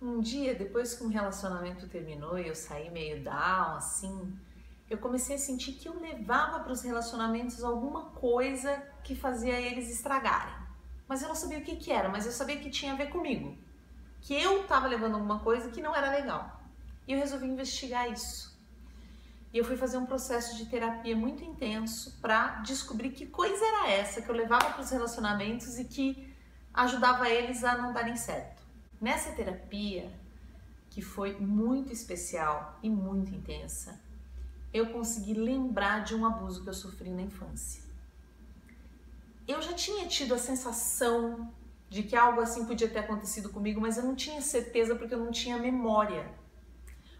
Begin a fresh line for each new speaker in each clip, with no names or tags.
Um dia, depois que um relacionamento terminou e eu saí meio down, assim, eu comecei a sentir que eu levava para os relacionamentos alguma coisa que fazia eles estragarem. Mas eu não sabia o que que era, mas eu sabia que tinha a ver comigo. Que eu estava levando alguma coisa que não era legal. E eu resolvi investigar isso. E eu fui fazer um processo de terapia muito intenso para descobrir que coisa era essa que eu levava para os relacionamentos e que ajudava eles a não darem certo. Nessa terapia, que foi muito especial e muito intensa, eu consegui lembrar de um abuso que eu sofri na infância. Eu já tinha tido a sensação de que algo assim podia ter acontecido comigo, mas eu não tinha certeza porque eu não tinha memória.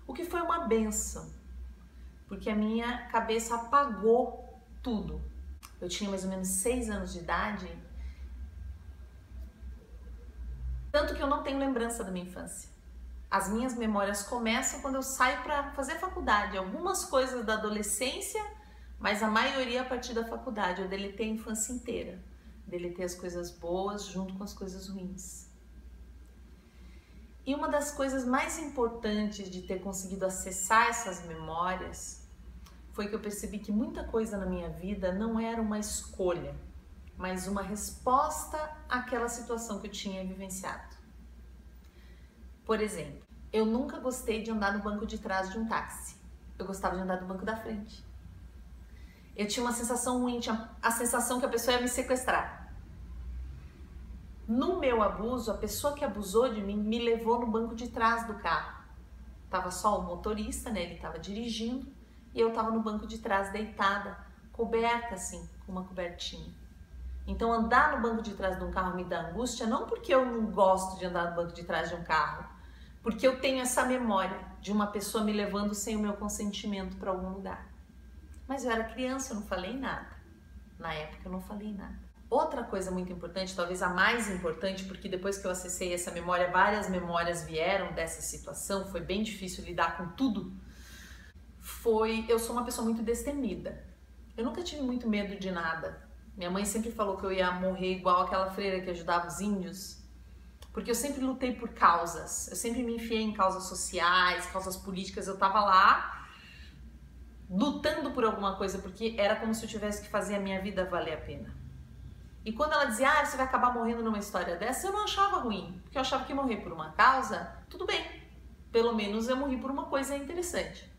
O que foi uma bênção, porque a minha cabeça apagou tudo. Eu tinha mais ou menos 6 anos de idade, tanto que eu não tenho lembrança da minha infância. As minhas memórias começam quando eu saio para fazer faculdade. Algumas coisas da adolescência, mas a maioria a partir da faculdade. Eu deletei a infância inteira. Deletei as coisas boas junto com as coisas ruins. E uma das coisas mais importantes de ter conseguido acessar essas memórias foi que eu percebi que muita coisa na minha vida não era uma escolha, mas uma resposta àquela situação que eu tinha vivenciado. Por exemplo, eu nunca gostei de andar no banco de trás de um táxi. Eu gostava de andar no banco da frente. Eu tinha uma sensação ruim, tinha a sensação que a pessoa ia me sequestrar. No meu abuso, a pessoa que abusou de mim me levou no banco de trás do carro. Tava só o motorista, né? Ele estava dirigindo e eu estava no banco de trás deitada, coberta assim, com uma cobertinha. Então andar no banco de trás de um carro me dá angústia, não porque eu não gosto de andar no banco de trás de um carro, porque eu tenho essa memória de uma pessoa me levando sem o meu consentimento para algum lugar. Mas eu era criança, eu não falei nada. Na época eu não falei nada. Outra coisa muito importante, talvez a mais importante, porque depois que eu acessei essa memória, várias memórias vieram dessa situação, foi bem difícil lidar com tudo, eu sou uma pessoa muito destemida. Eu nunca tive muito medo de nada. Minha mãe sempre falou que eu ia morrer igual aquela freira que ajudava os índios, porque eu sempre lutei por causas, eu sempre me enfiei em causas sociais, causas políticas, eu tava lá lutando por alguma coisa, porque era como se eu tivesse que fazer a minha vida valer a pena. E quando ela dizia, você vai acabar morrendo numa história dessa, eu não achava ruim, porque eu achava que morrer por uma causa, tudo bem, pelo menos eu morri por uma coisa interessante.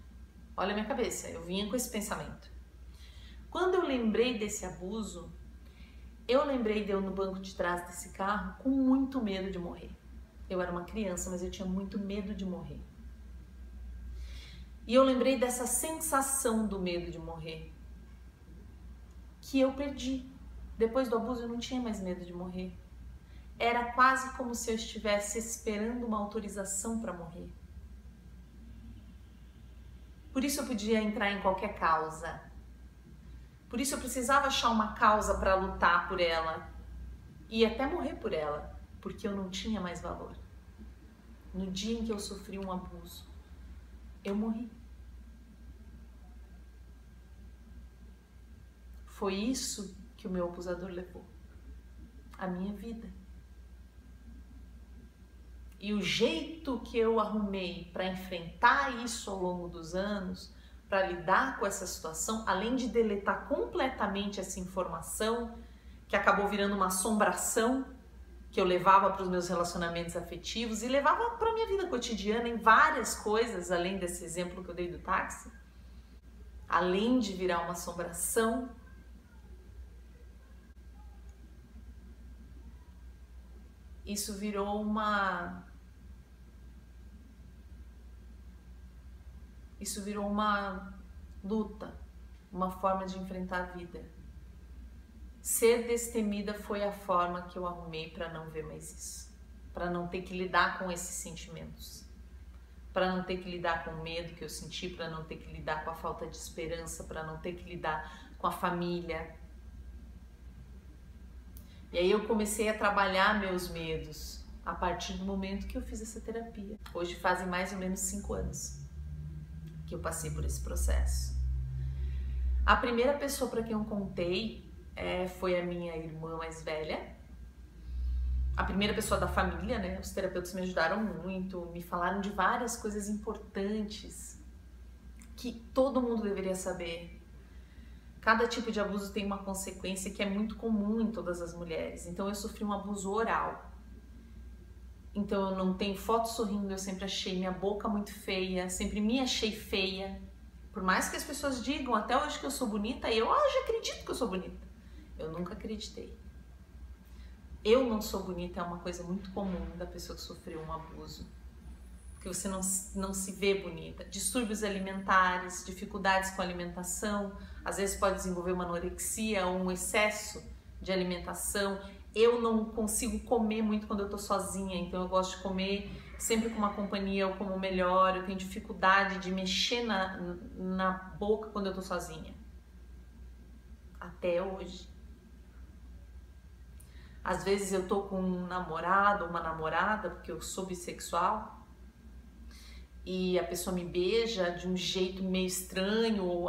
Olha a minha cabeça, eu vinha com esse pensamento. Quando eu lembrei desse abuso, eu lembrei de eu no banco de trás desse carro com muito medo de morrer. Eu era uma criança, mas eu tinha muito medo de morrer. E eu lembrei dessa sensação do medo de morrer, que eu perdi. Depois do abuso eu não tinha mais medo de morrer. Era quase como se eu estivesse esperando uma autorização para morrer. Por isso eu podia entrar em qualquer causa. Por isso eu precisava achar uma causa para lutar por ela e até morrer por ela, porque eu não tinha mais valor. No dia em que eu sofri um abuso, eu morri. Foi isso que o meu abusador levou, a minha vida. E o jeito que eu arrumei para enfrentar isso ao longo dos anos, para lidar com essa situação, além de deletar completamente essa informação, que acabou virando uma assombração que eu levava para os meus relacionamentos afetivos e levava para a minha vida cotidiana em várias coisas, além desse exemplo que eu dei do táxi, além de virar uma assombração, isso virou uma luta, uma forma de enfrentar a vida. Ser destemida foi a forma que eu arrumei para não ver mais isso, para não ter que lidar com esses sentimentos, para não ter que lidar com o medo que eu senti, para não ter que lidar com a falta de esperança, para não ter que lidar com a família. E aí eu comecei a trabalhar meus medos a partir do momento que eu fiz essa terapia. Hoje fazem mais ou menos 5 anos que eu passei por esse processo. A primeira pessoa para quem eu contei foi a minha irmã mais velha. a primeira pessoa da família, né? Os terapeutas me ajudaram muito, me falaram de várias coisas importantes que todo mundo deveria saber. Cada tipo de abuso tem uma consequência que é muito comum em todas as mulheres. Então eu sofri um abuso oral. Então eu não tenho foto sorrindo, eu sempre achei minha boca muito feia, sempre me achei feia. Por mais que as pessoas digam até hoje que eu sou bonita, eu hoje acredito que eu sou bonita. Eu nunca acreditei. Eu não sou bonita é uma coisa muito comum da pessoa que sofreu um abuso. Porque você não se vê bonita. Distúrbios alimentares, dificuldades com a alimentação, às vezes pode desenvolver uma anorexia ou um excesso de alimentação. Eu não consigo comer muito quando eu tô sozinha, então eu gosto de comer sempre com uma companhia, eu como melhor, eu tenho dificuldade de mexer na boca quando eu tô sozinha. Até hoje. Às vezes eu tô com um namorado ou uma namorada, porque eu sou bissexual, e a pessoa me beija de um jeito meio estranho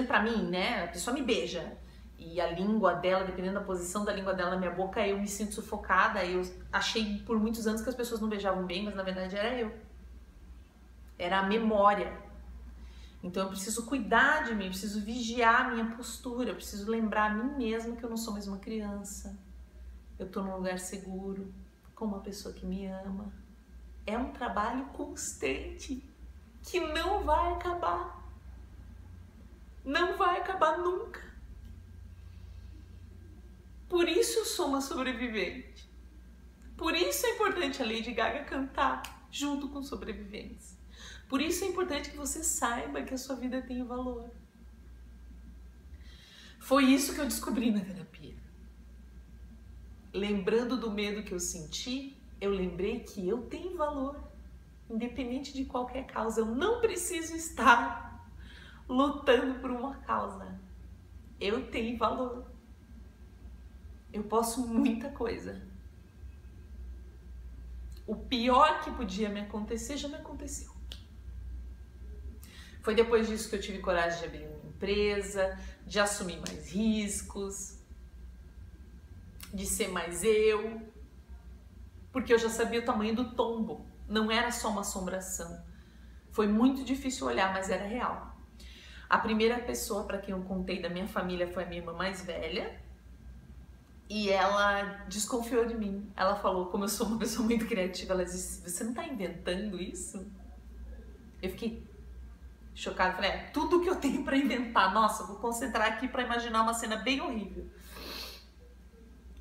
pra mim, né? A pessoa me beija e a língua dela, dependendo da posição da língua dela na minha boca, eu me sinto sufocada. Eu achei por muitos anos que as pessoas não beijavam bem, mas na verdade era eu. Era a memória. Então eu preciso cuidar de mim, eu preciso vigiar a minha postura, eu preciso lembrar a mim mesma que eu não sou mais uma criança. Eu tô num lugar seguro, com uma pessoa que me ama. É um trabalho constante, que não vai acabar. Não vai acabar nunca. Por isso eu sou uma sobrevivente. Por isso é importante a Lady Gaga cantar junto com sobreviventes. Por isso é importante que você saiba que a sua vida tem valor. Foi isso que eu descobri na terapia. Lembrando do medo que eu senti, eu lembrei que eu tenho valor, independente de qualquer causa. Eu não preciso estar lutando por uma causa. Eu tenho valor. Eu posso muita coisa. O pior que podia me acontecer já me aconteceu. Foi depois disso que eu tive coragem de abrir uma empresa, de assumir mais riscos, de ser mais eu, porque eu já sabia o tamanho do tombo, não era só uma assombração. Foi muito difícil olhar, mas era real. A primeira pessoa para quem eu contei da minha família foi a minha irmã mais velha, e ela desconfiou de mim. Ela falou, como eu sou uma pessoa muito criativa, ela disse, você não tá inventando isso? Eu fiquei chocada, falei, tudo que eu tenho para inventar, nossa, vou concentrar aqui para imaginar uma cena bem horrível.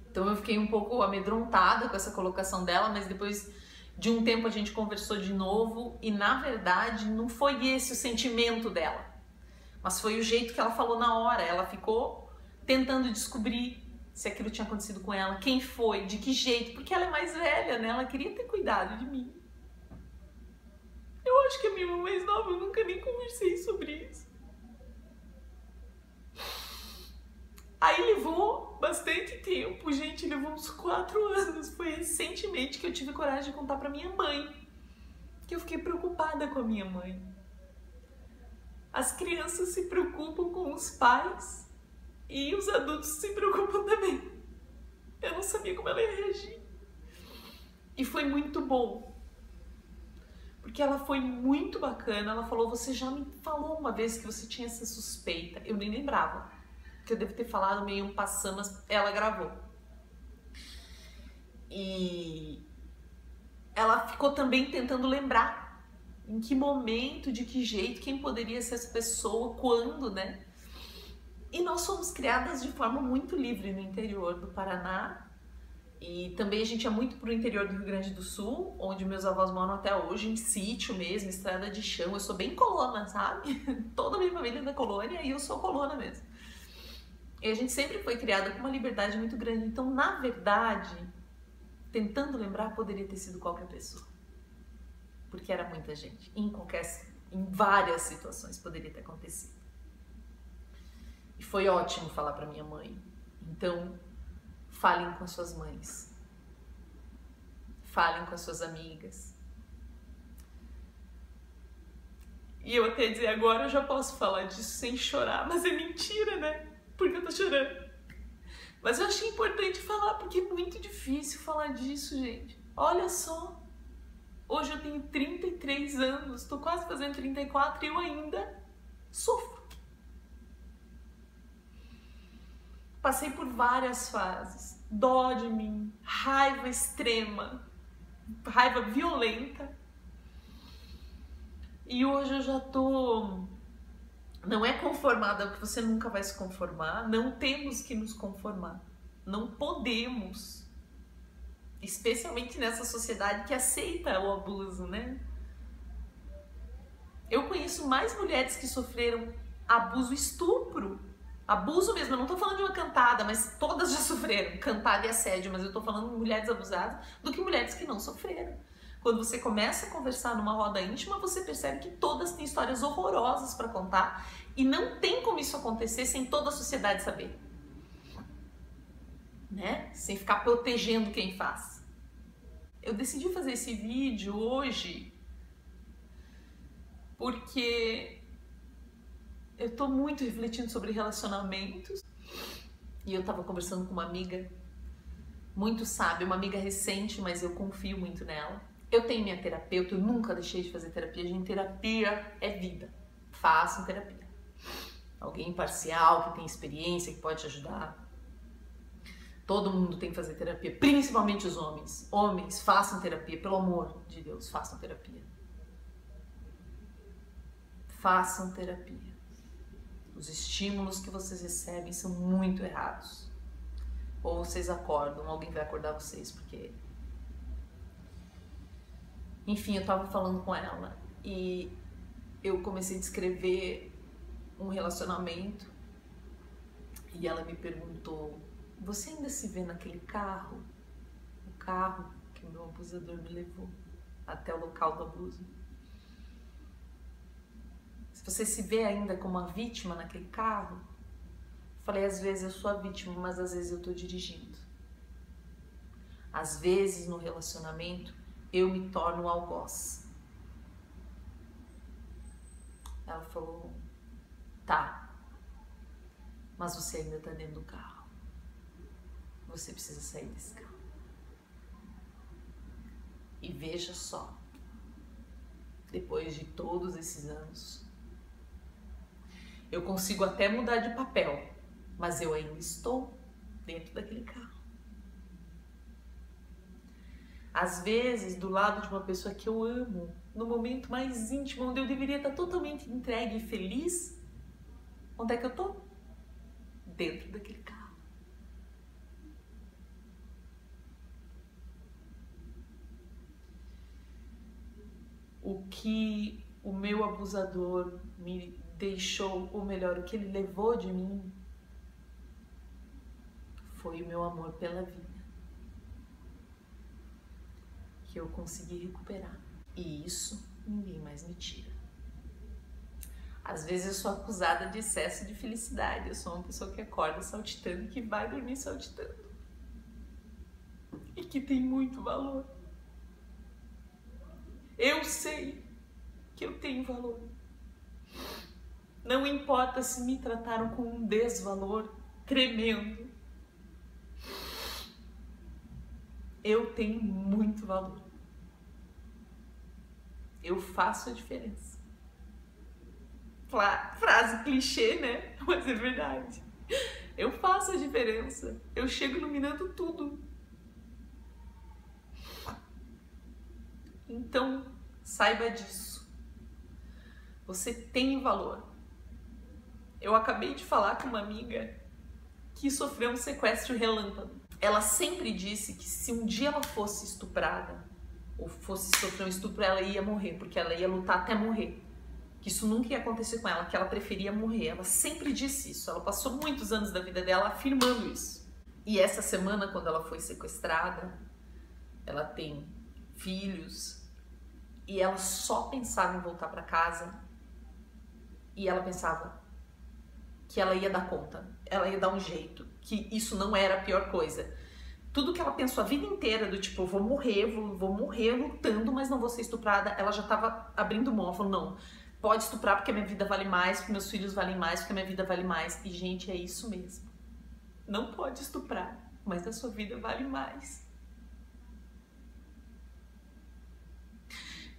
Então eu fiquei um pouco amedrontada com essa colocação dela, mas depois de um tempo a gente conversou de novo e na verdade não foi esse o sentimento dela, mas foi o jeito que ela falou na hora. Ela ficou tentando descobrir se aquilo tinha acontecido com ela, quem foi, de que jeito, porque ela é mais velha, né? Ela queria ter cuidado de mim. Eu acho que a minha irmã mais nova, eu nunca nem conversei sobre isso. Aí levou bastante tempo, gente, levou uns 4 anos. Foi recentemente que eu tive coragem de contar pra minha mãe, que eu fiquei preocupada com a minha mãe. As crianças se preocupam com os pais e os adultos se preocupam também. Eu não sabia como ela ia reagir. E foi muito bom, porque ela foi muito bacana. Ela falou, você já me falou uma vez que você tinha essa suspeita. Eu nem lembrava, que eu devo ter falado meio passando, mas ela gravou. E ela ficou também tentando lembrar em que momento, de que jeito, quem poderia ser essa pessoa, quando, né? E nós fomos criadas de forma muito livre no interior do Paraná. E também a gente é muito pro interior do Rio Grande do Sul, onde meus avós moram até hoje, em sítio mesmo, estrada de chão. Eu sou bem colona, sabe? Toda a minha família é da colônia e eu sou colona mesmo. E a gente sempre foi criada com uma liberdade muito grande. Então, na verdade, tentando lembrar, poderia ter sido qualquer pessoa. Porque era muita gente. Em várias situações poderia ter acontecido. E foi ótimo falar para minha mãe. Então, falem com as suas mães. Falem com as suas amigas. E eu até dizer, agora eu já posso falar disso sem chorar, mas é mentira, né? Porque eu tô chorando. Mas eu achei importante falar, porque é muito difícil falar disso, gente. Olha só, hoje eu tenho 33 anos, tô quase fazendo 34 e eu ainda sofro. Passei por várias fases, dó de mim, raiva extrema, raiva violenta. E hoje eu já tô... Não é conformada, porque você nunca vai se conformar, não temos que nos conformar, não podemos, especialmente nessa sociedade que aceita o abuso, né? Eu conheço mais mulheres que sofreram abuso, estupro, abuso mesmo, eu não tô falando de uma cantada, mas todas já sofreram cantada e assédio, mas eu tô falando de mulheres abusadas do que mulheres que não sofreram. Quando você começa a conversar numa roda íntima, você percebe que todas têm histórias horrorosas para contar e não tem como isso acontecer sem toda a sociedade saber, né? Sem ficar protegendo quem faz. Eu decidi fazer esse vídeo hoje porque eu tô muito refletindo sobre relacionamentos e eu tava conversando com uma amiga muito sábia, uma amiga recente, mas eu confio muito nela. Eu tenho minha terapeuta, eu nunca deixei de fazer terapia. Gente, terapia é vida. Façam terapia. Alguém imparcial, que tem experiência, que pode te ajudar. Todo mundo tem que fazer terapia, principalmente os homens. Homens, façam terapia, pelo amor de Deus, façam terapia. Façam terapia. Os estímulos que vocês recebem são muito errados. Ou vocês acordam, alguém vai acordar vocês, porque... Enfim, eu tava falando com ela e eu comecei a descrever um relacionamento e ela me perguntou: você ainda se vê naquele carro? O carro que o meu abusador me levou até o local do abuso. Se você se vê ainda como uma vítima naquele carro? Eu falei, às vezes eu sou a vítima, mas às vezes eu tô dirigindo. Às vezes no relacionamento eu me torno algoz. Ela falou, tá, mas você ainda tá dentro do carro. Você precisa sair desse carro. E veja só, depois de todos esses anos, eu consigo até mudar de papel, mas eu ainda estou dentro daquele carro. Às vezes, do lado de uma pessoa que eu amo, no momento mais íntimo, onde eu deveria estar totalmente entregue e feliz, onde é que eu tô? Dentro daquele carro. O que o meu abusador me deixou, ou melhor, o que ele levou de mim, foi o meu amor pela vida, que eu consegui recuperar. E isso ninguém mais me tira. Às vezes eu sou acusada de excesso de felicidade. Eu sou uma pessoa que acorda saltitando e que vai dormir saltitando. E que tem muito valor. Eu sei que eu tenho valor. Não importa se me trataram com um desvalor tremendo. Eu tenho muito valor. Eu faço a diferença. Frase clichê, né? Mas é verdade. Eu faço a diferença. Eu chego iluminando tudo. Então, saiba disso. Você tem valor. Eu acabei de falar com uma amiga que sofreu um sequestro relâmpago. Ela sempre disse que se um dia ela fosse estuprada, ou fosse sofrer um estupro, ela ia morrer, porque ela ia lutar até morrer. Que isso nunca ia acontecer com ela, que ela preferia morrer. Ela sempre disse isso, ela passou muitos anos da vida dela afirmando isso. E essa semana, quando ela foi sequestrada, ela tem filhos, e ela só pensava em voltar para casa, e ela pensava que ela ia dar conta, ela ia dar um jeito, que isso não era a pior coisa. Tudo que ela pensou a vida inteira, do tipo, eu vou morrer lutando, mas não vou ser estuprada, ela já estava abrindo mão. Ela falou, não, pode estuprar porque a minha vida vale mais, porque meus filhos valem mais, porque a minha vida vale mais. E, gente, é isso mesmo. não pode estuprar, mas a sua vida vale mais.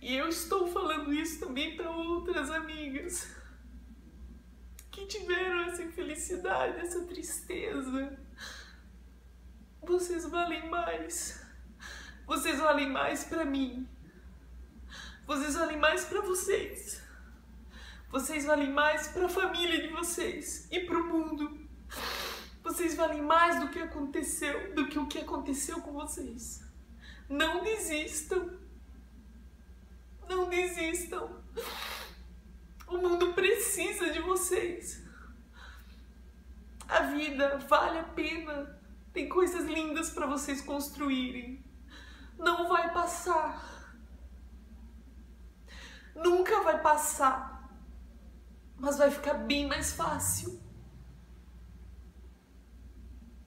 E eu estou falando isso também para outras amigas que tiveram essa infelicidade, essa tristeza. Vocês valem mais. Vocês valem mais para mim. Vocês valem mais para vocês. Vocês valem mais para a família de vocês e para o mundo. Vocês valem mais do que aconteceu, do que o que aconteceu com vocês. Não desistam. Não desistam. O mundo precisa de vocês. A vida vale a pena. Tem coisas lindas para vocês construírem. Não vai passar. Nunca vai passar. Mas vai ficar bem mais fácil.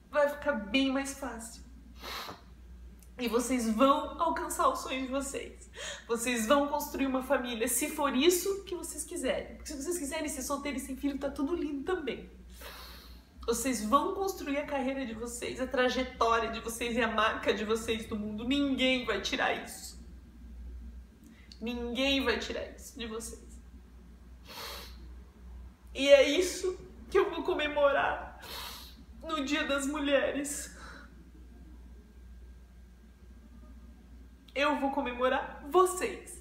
Vai ficar bem mais fácil. E vocês vão alcançar os sonhos de vocês. Vocês vão construir uma família, se for isso que vocês quiserem. Porque se vocês quiserem ser solteiros e sem filho, tá tudo lindo também. Vocês vão construir a carreira de vocês, a trajetória de vocês e a marca de vocês do mundo. Ninguém vai tirar isso. Ninguém vai tirar isso de vocês. E é isso que eu vou comemorar no Dia das Mulheres. Eu vou comemorar vocês.